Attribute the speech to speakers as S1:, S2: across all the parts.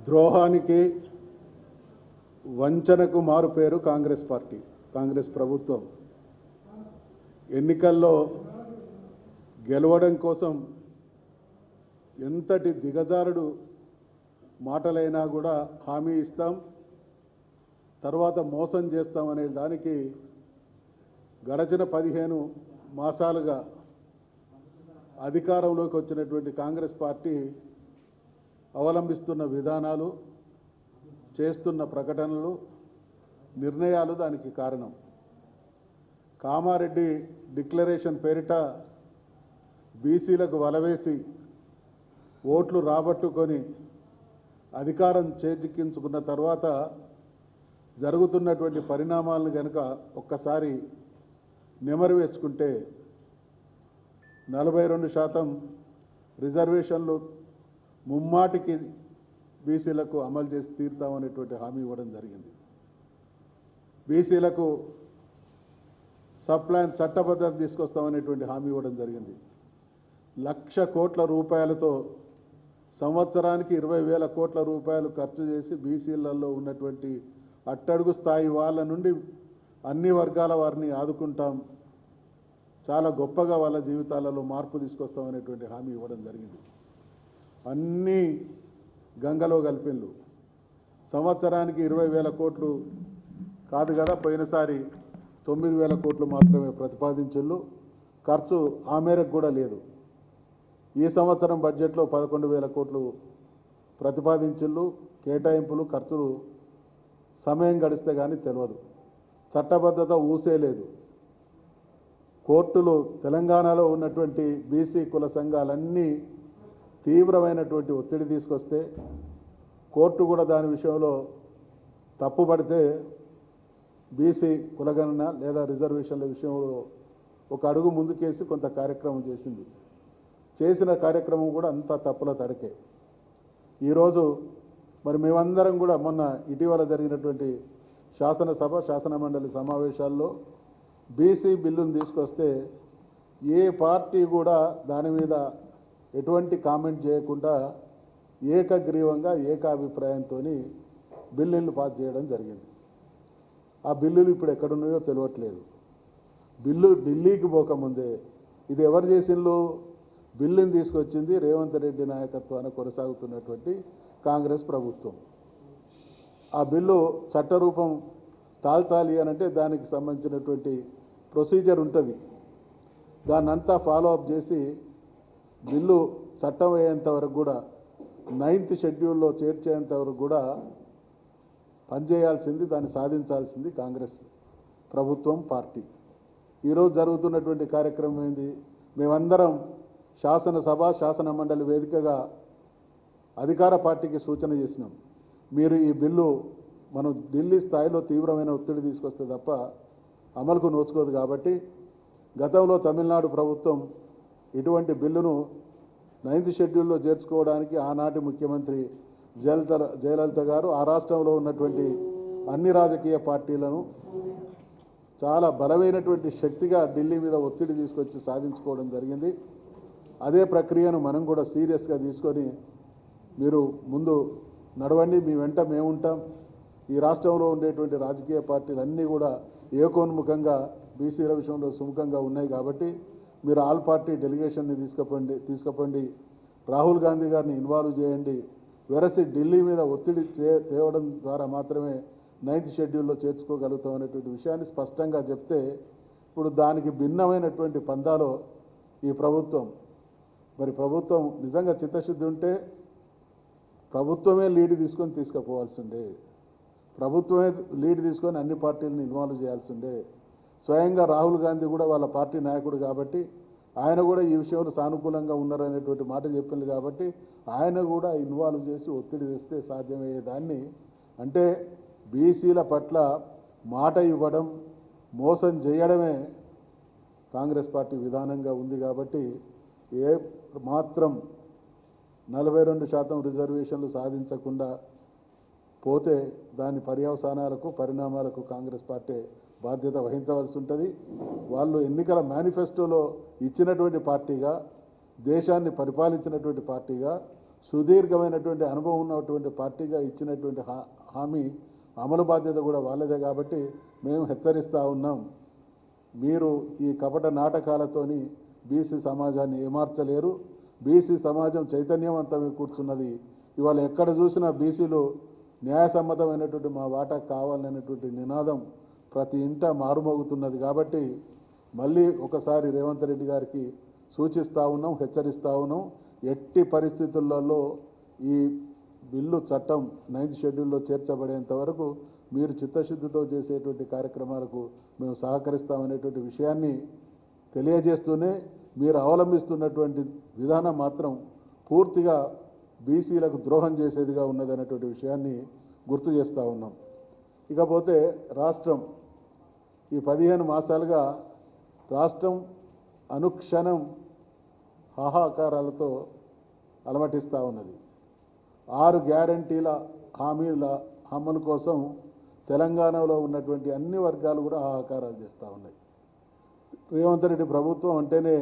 S1: ద్రోహానికి వంచనకు మారు పేరు కాంగ్రెస్ పార్టీ, కాంగ్రెస్ ప్రభుత్వం. ఎన్నికల్లో గెలవడం కోసం ఎంతటి దిగజారుడు మాటలైనా కూడా హామీ ఇస్తాం, తర్వాత మోసం చేస్తామనే దానికి గడచిన 15 మాసాలుగా అధికారంలోకి వచ్చినటువంటి కాంగ్రెస్ పార్టీ అవలంబిస్తున్న విధానాలు, చేస్తున్న ప్రకటనలు, నిర్ణయాలు దానికి కారణం. కామారెడ్డి డిక్లరేషన్ పేరిట బీసీలకు వలవేసి ఓట్లు రాబట్టుకొని అధికారం చేజిక్కించుకున్న తర్వాత జరుగుతున్నటువంటి పరిణామాలను కనుక ఒక్కసారి నెమరు వేసుకుంటే 42% రిజర్వేషన్లు ముమ్మాటికి బీసీలకు అమలు చేసి తీరుతామనేటువంటి హామీ ఇవ్వడం జరిగింది. బీసీలకు సబ్ ప్లాన్ చట్టబద్ధత తీసుకొస్తామనేటువంటి హామీ ఇవ్వడం జరిగింది. 1,00,000 కోట్ల రూపాయలతో సంవత్సరానికి 20,000 కోట్ల రూపాయలు ఖర్చు చేసి బీసీలలో ఉన్నటువంటి అట్టడుగు స్థాయి వాళ్ళ నుండి అన్ని వర్గాల వారిని ఆదుకుంటాం, చాలా గొప్పగా వాళ్ళ జీవితాలలో మార్పు తీసుకొస్తామనేటువంటి హామీ ఇవ్వడం జరిగింది. అన్నీ గంగలో కలిపిన్లు. సంవత్సరానికి 20,000 కోట్లు కాదు కదా, పోయినసారి 9,000 కోట్లు మాత్రమే ప్రతిపాదించిళ్ళు. ఖర్చు ఆ మేరకు కూడా లేదు. ఈ సంవత్సరం బడ్జెట్లో 11,000 కోట్లు ప్రతిపాదించిళ్ళు. కేటాయింపులు, ఖర్చులు సమయం గడిస్తే కానీ తెలియదు. చట్టబద్ధత ఊసే లేదు. కోర్టులు తెలంగాణలో ఉన్నటువంటి బీసీ కుల సంఘాలన్నీ తీవ్రమైనటువంటి ఒత్తిడి తీసుకొస్తే, కోర్టు కూడా దాని విషయంలో తప్పుపడితే బీసీ కులగణన లేదా రిజర్వేషన్ల విషయంలో ఒక అడుగు ముందుకేసి కొంత కార్యక్రమం చేసింది. చేసిన కార్యక్రమం కూడా అంతా తప్పుల తడకే. ఈరోజు మరి మేమందరం కూడా మొన్న ఇటీవల జరిగినటువంటి శాసనసభ శాసనమండలి సమావేశాల్లో బీసీ బిల్లును తీసుకొస్తే ఏ పార్టీ కూడా దాని మీద ఎటువంటి కామెంట్ చేయకుండా ఏకగ్రీవంగా ఏకాభిప్రాయంతో బిల్లులు పాస్ చేయడం జరిగింది. ఆ బిల్లులు ఇప్పుడు ఎక్కడున్నాయో తెలియట్లేదు. బిల్లు ఢిల్లీకి పోకముందే ఇది ఎవరు చేసిండ్రు? బిల్లుని తీసుకొచ్చింది రేవంత్ రెడ్డి నాయకత్వాన కొనసాగుతున్నటువంటి కాంగ్రెస్ ప్రభుత్వం. ఆ బిల్లు చట్టరూపం తాల్చాలి అనంటే దానికి సంబంధించినటువంటి ప్రొసీజర్ ఉంటుంది. దాన్నంతా ఫాలో అప్ చేసి బిల్లు చట్టం అయ్యేంత వరకు కూడా 9th షెడ్యూల్లో చేర్చేంత వరకు కూడా పనిచేయాల్సింది, దాన్ని సాధించాల్సింది కాంగ్రెస్ ప్రభుత్వం పార్టీ. ఈరోజు జరుగుతున్నటువంటి కార్యక్రమం ఏంది? మేమందరం శాసనసభ శాసన మండలి వేదికగా అధికార పార్టీకి సూచన చేసినాం. మీరు ఈ బిల్లు మనం ఢిల్లీ స్థాయిలో తీవ్రమైన ఒత్తిడి తీసుకొస్తే తప్ప అమలుకు నోచుకోదు. కాబట్టి గతంలో తమిళనాడు ప్రభుత్వం ఇటువంటి బిల్లును 9th షెడ్యూల్లో చేర్చుకోవడానికి ఆనాటి ముఖ్యమంత్రి జయలలిత గారు ఆ రాష్ట్రంలో ఉన్నటువంటి అన్ని రాజకీయ పార్టీలను చాలా బలమైనటువంటి శక్తిగా ఢిల్లీ మీద ఒత్తిడి తీసుకొచ్చి సాధించుకోవడం జరిగింది. అదే ప్రక్రియను మనం కూడా సీరియస్గా తీసుకొని మీరు ముందు నడవండి, మీ వెంట మేము ఉంటాం. ఈ రాష్ట్రంలో ఉండేటువంటి రాజకీయ పార్టీలన్నీ కూడా ఏకోన్ముఖంగా బీసీల విషయంలో సుముఖంగా ఉన్నాయి. కాబట్టి మీరు ఆల్ పార్టీ డెలిగేషన్ని తీసుకుపోండి, రాహుల్ గాంధీ గారిని ఇన్వాల్వ్ చేయండి. వెరసి ఢిల్లీ మీద ఒత్తిడి తేవడం ద్వారా మాత్రమే 9th షెడ్యూల్లో చేర్చుకోగలుగుతాం అనేటువంటి విషయాన్ని స్పష్టంగా చెప్తే, ఇప్పుడు దానికి భిన్నమైనటువంటి పందాలో ఈ ప్రభుత్వం, మరి ప్రభుత్వం నిజంగా చిత్తశుద్ధి ఉంటే ప్రభుత్వమే లీడ్ తీసుకుపోవాల్సి ఉండే, ప్రభుత్వమే లీడ్ తీసుకొని అన్ని పార్టీలను ఇన్వాల్వ్ చేయాల్సి ఉండే. స్వయంగా రాహుల్ గాంధీ కూడా వాళ్ళ పార్టీ నాయకుడు కాబట్టి ఆయన కూడా ఈ విషయంలో సానుకూలంగా ఉన్నారనేటువంటి మాట చెప్పింది. కాబట్టి ఆయన కూడా ఇన్వాల్వ్ చేసి ఒత్తిడి తెస్తే సాధ్యమయ్యేదాన్ని. అంటే బీసీల పట్ల మాట ఇవ్వడం, మోసం చేయడమే కాంగ్రెస్ పార్టీ విధానంగా ఉంది. కాబట్టి ఏ మాత్రం 42% రిజర్వేషన్లు సాధించకుండా పోతే దాని పర్యవసానాలకు పరిణామాలకు కాంగ్రెస్ పార్టీ బాధ్యత వహించవలసి ఉంటుంది. వాళ్ళు ఎన్నికల మేనిఫెస్టోలో ఇచ్చినటువంటి పార్టీగా, దేశాన్ని పరిపాలించినటువంటి పార్టీగా సుదీర్ఘమైనటువంటి అనుభవం ఉన్నటువంటి పార్టీగా ఇచ్చినటువంటి హామీ అమలు బాధ్యత కూడా వాళ్ళదే. కాబట్టి మేము హెచ్చరిస్తూ ఉన్నాం, మీరు ఈ కపట నాటకాలతోని బీసీ సమాజాన్ని ఏమార్చలేరు. బీసీ సమాజం చైతన్యవంతమై కూర్చున్నది. ఇవాళ ఎక్కడ చూసినా బీసీలు న్యాయసమ్మతమైనటువంటి మా వాటా కావాలనేటువంటి నినాదం ప్రతి ఇంట మారుమోగుతున్నది. కాబట్టి మళ్ళీ ఒకసారి రేవంత్ రెడ్డి గారికి సూచిస్తూ ఉన్నాం, హెచ్చరిస్తూ ఉన్నాం, ఎట్టి పరిస్థితులలో ఈ బిల్లు చట్టం 9th షెడ్యూల్లో చేర్చబడేంత వరకు మీరు చిత్తశుద్ధితో చేసేటువంటి కార్యక్రమాలకు మేము సహకరిస్తామనేటువంటి విషయాన్ని తెలియజేస్తూనే మీరు అవలంబిస్తున్నటువంటి విధానం మాత్రం పూర్తిగా బీసీలకు ద్రోహం చేసేదిగా ఉన్నదనేటువంటి విషయాన్ని గుర్తు చేస్తూ ఉన్నాం. ఇకపోతే రాష్ట్రం ఈ 15 మాసాలుగా రాష్ట్రం అనుక్షణం హాహాకారాలతో అలమటిస్తూ ఉన్నది. 6 గ్యారంటీల హామీల అమలు కోసం తెలంగాణలో ఉన్నటువంటి అన్ని వర్గాలు కూడా హాహాకారాలు చేస్తూ ఉన్నాయి. రేవంత్ రెడ్డి ప్రభుత్వం అంటేనే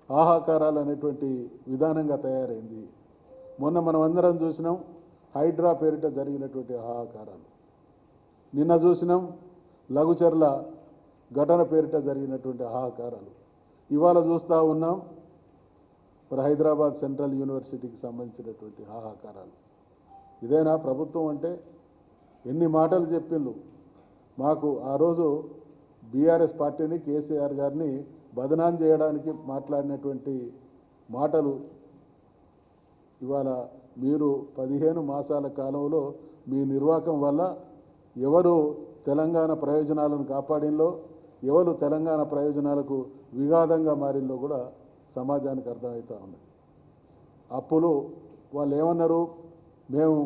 S1: హాహాకారాలు అనేటువంటి విధానంగా తయారైంది. మొన్న మనం అందరం చూసినాం హైడ్రా పేరిట జరిగినటువంటి హాహాకారాలు. నిన్న చూసినాం లఘుచర్ల ఘటన పేరిట జరిగినటువంటి హాహాకారాలు. ఇవాళ చూస్తూ ఉన్నాం మరి హైదరాబాద్ సెంట్రల్ యూనివర్సిటీకి సంబంధించినటువంటి హాహాకారాలు. ఇదేనా ప్రభుత్వం అంటే? ఎన్ని మాటలు చెప్పిండ్రు మాకు. ఆ రోజు బీఆర్ఎస్ పార్టీని, కేసీఆర్ గారిని బదనాం చేయడానికి మాట్లాడినటువంటి మాటలు ఇవాళ మీరు 15 మాసాల కాలంలో మీ నిర్వాహకం వల్ల ఎవరు తెలంగాణ ప్రయోజనాలను కాపాడినలో, ఎవరు తెలంగాణ ప్రయోజనాలకు విఘాతంగా మారినలో కూడా సమాజానికి అర్థమవుతూ ఉన్నది. అప్పులు వాళ్ళు ఏమన్నారు, మేము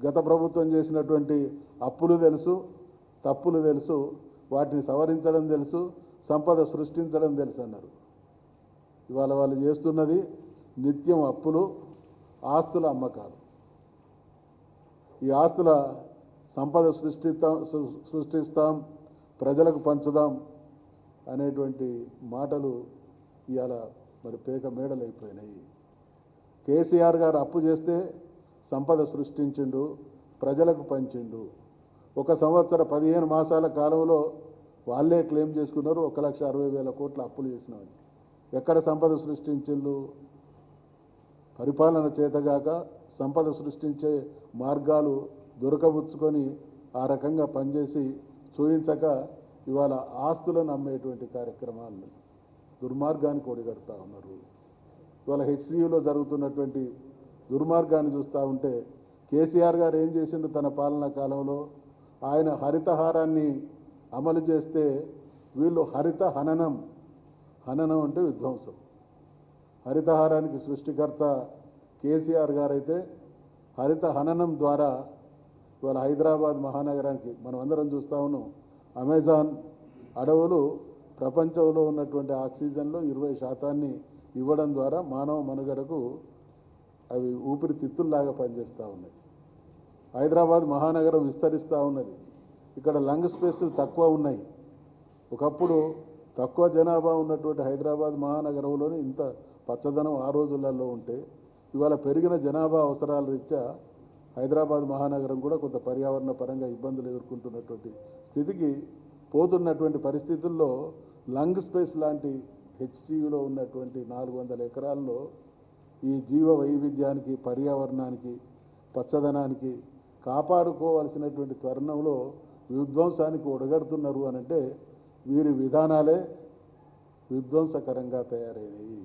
S1: గత ప్రభుత్వం చేసినటువంటి అప్పులు తెలుసు, తప్పులు తెలుసు, వాటిని సవరించడం తెలుసు, సంపద సృష్టించడం తెలుసు అన్నారు. ఇవాళ వాళ్ళు చేస్తున్నది నిత్యం అప్పులు, ఆస్తుల అమ్మకాలు. ఈ ఆస్తుల సంపద సృష్టిస్తాం, ప్రజలకు పంచుదాం అనేటువంటి మాటలు ఇవాళ మరి పేక మేడలైపోయినాయి. కేసీఆర్ గారు అప్పు చేస్తే సంపద సృష్టించిండు, ప్రజలకు పంచిండు. 1 సంవత్సర 15 మాసాల కాలంలో వాళ్ళే క్లెయిమ్ చేసుకున్నారు 1,60,000 కోట్ల అప్పులు చేసినామని. ఎక్కడ సంపద సృష్టించిండు? పరిపాలన చేతగాక సంపద సృష్టించే మార్గాలు దొరకబుచ్చుకొని ఆ రకంగా పనిచేసి చూయించక ఇవాళ ఆస్తులను అమ్మేటువంటి కార్యక్రమాలను దుర్మార్గానికి ఒడిగడుతూ ఉన్నారు. ఇవాళ హెచ్సియులో జరుగుతున్నటువంటి దుర్మార్గాన్ని చూస్తూ ఉంటే కేసీఆర్ గారు ఏం చేసిండు తన పాలనా కాలంలో? ఆయన హరితహారాన్ని అమలు చేస్తే వీళ్ళు హరిత హననం, హననం అంటే విధ్వంసం. హరితహారానికి సృష్టికర్త కేసీఆర్ గారైతే హరిత హననం ద్వారా ఇవాళ హైదరాబాద్ మహానగరానికి మనం అందరం చూస్తూ ఉన్నాం. అమెజాన్ అడవులు ప్రపంచంలో ఉన్నటువంటి ఆక్సిజన్లో 20% ఇవ్వడం ద్వారా మానవ మనుగడకు అవి ఊపిరితిత్తుల్లాగా పనిచేస్తూ ఉన్నాయి. హైదరాబాద్ మహానగరం విస్తరిస్తూ ఉన్నది. ఇక్కడ లంగ్ స్పేస్లు తక్కువ ఉన్నాయి. ఒకప్పుడు తక్కువ జనాభా ఉన్నటువంటి హైదరాబాద్ మహానగరంలోనే ఇంత పచ్చదనం ఆ రోజులలో ఉంటే ఇవాళ పెరిగిన జనాభా అవసరాల రీత్యా హైదరాబాద్ మహానగరం కూడా కొంత పర్యావరణ పరంగా ఇబ్బందులు ఎదుర్కొంటున్నటువంటి స్థితికి పోతున్నటువంటి పరిస్థితుల్లో లంగ్ స్పేస్ లాంటి హెచ్సియులో ఉన్నటువంటి 400 ఎకరాల్లో ఈ జీవ వైవిధ్యానికి, పర్యావరణానికి, పచ్చదనానికి కాపాడుకోవాల్సినటువంటి తరుణంలో విధ్వంసానికి ఒడగడుతున్నారు అనంటే వీరి విధానాలే విధ్వంసకరంగా తయారైనవి.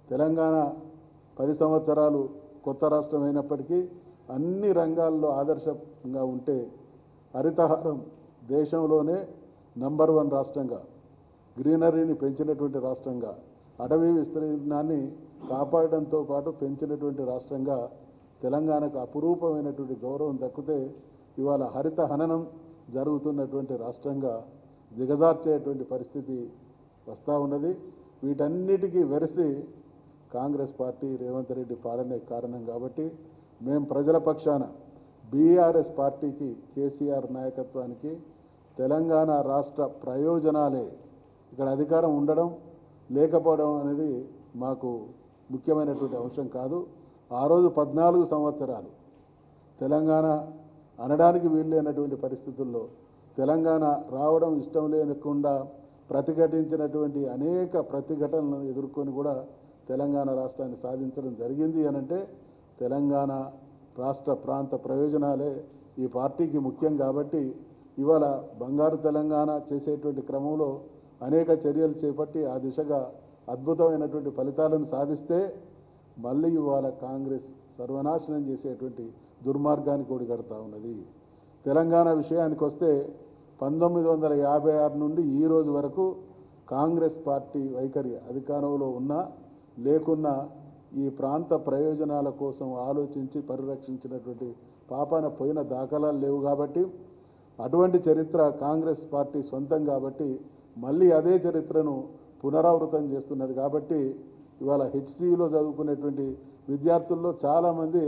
S1: తెలంగాణ 10 సంవత్సరాలు కొత్త రాష్ట్రం అయినప్పటికీ అన్ని రంగాల్లో ఆదర్శంగా ఉంటే హరితహారం దేశంలోనే నంబర్ 1 రాష్ట్రంగా, గ్రీనరీని పెంచినటువంటి రాష్ట్రంగా, అటవీ విస్తీర్ణాన్ని కాపాడడంతో పాటు పెంచినటువంటి రాష్ట్రంగా తెలంగాణకు అపురూపమైనటువంటి గౌరవం దక్కితే ఇవాళ హరిత హననం జరుగుతున్నటువంటి రాష్ట్రంగా దిగజార్చేటువంటి పరిస్థితి వస్తూ ఉన్నది. వీటన్నిటికీ వెరసి కాంగ్రెస్ పార్టీ, రేవంత్ రెడ్డి పాలనే కారణం. కాబట్టి మేము ప్రజల పక్షాన బీఆర్ఎస్ పార్టీకి, కేసీఆర్ నాయకత్వానికి తెలంగాణ రాష్ట్ర ప్రయోజనాలే, ఇక్కడ అధికారం ఉండడం లేకపోవడం అనేది మాకు ముఖ్యమైనటువంటి అంశం కాదు. ఆ రోజు 14 సంవత్సరాలు తెలంగాణ అనడానికి వీల్లేనటువంటి పరిస్థితుల్లో తెలంగాణ రావడం ఇష్టం లేకుండా ప్రతిఘటించినటువంటి అనేక ప్రతిఘటనలను ఎదుర్కొని కూడా తెలంగాణ రాష్ట్రాన్ని సాధించడం జరిగింది అనంటే తెలంగాణ రాష్ట్ర ప్రాంత ప్రయోజనాలే ఈ పార్టీకి ముఖ్యం కాబట్టి ఇవాళ బంగారు తెలంగాణ చేసేటువంటి క్రమంలో అనేక చర్యలు చేపట్టి ఆ దిశగా అద్భుతమైనటువంటి ఫలితాలను సాధిస్తే మళ్ళీ ఇవాళ కాంగ్రెస్ సర్వనాశనం చేసేటువంటి దుర్మార్గానికి ఒడిగడతా ఉన్నది. తెలంగాణ విషయానికి వస్తే 1956 నుండి ఈ రోజు వరకు కాంగ్రెస్ పార్టీ వైఖరి అధికారంలో ఉన్నా లేకున్నా ఈ ప్రాంత ప్రయోజనాల కోసం ఆలోచించి పరిరక్షించినటువంటి పాపాన పోయిన దాఖలాలు లేవు కాబట్టి అటువంటి చరిత్ర కాంగ్రెస్ పార్టీ సొంతం కాబట్టి మళ్ళీ అదే చరిత్రను పునరావృతం చేస్తున్నది కాబట్టి ఇవాళ హెచ్సియులో చదువుకునేటువంటి విద్యార్థుల్లో చాలామంది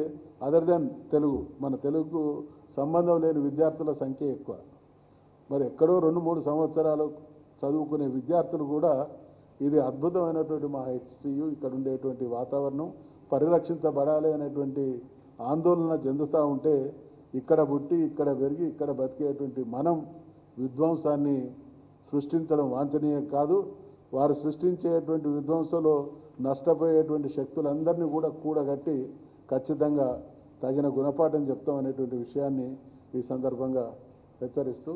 S1: అదర్ దెన్ తెలుగు మన తెలుగుకు సంబంధం లేని విద్యార్థుల సంఖ్య ఎక్కువ. మరి ఎక్కడో 2-3 సంవత్సరాలు చదువుకునే విద్యార్థులు కూడా ఇది అద్భుతమైనటువంటి మా హెచ్సియు ఇక్కడ ఉండేటువంటి వాతావరణం పరిరక్షించబడాలి అనేటువంటి ఆందోళన చెందుతూ ఉంటే ఇక్కడ పుట్టి ఇక్కడ పెరిగి ఇక్కడ బతికేటువంటి మనం విధ్వంసాన్ని సృష్టించడం వాంఛనీయం కాదు. వారు సృష్టించేటువంటి విధ్వంసంలో నష్టపోయేటువంటి శక్తులందరినీ కూడా కూడగట్టి ఖచ్చితంగా తగిన గుణపాఠం చెప్తాం అనేటువంటి విషయాన్ని ఈ సందర్భంగా హెచ్చరిస్తూ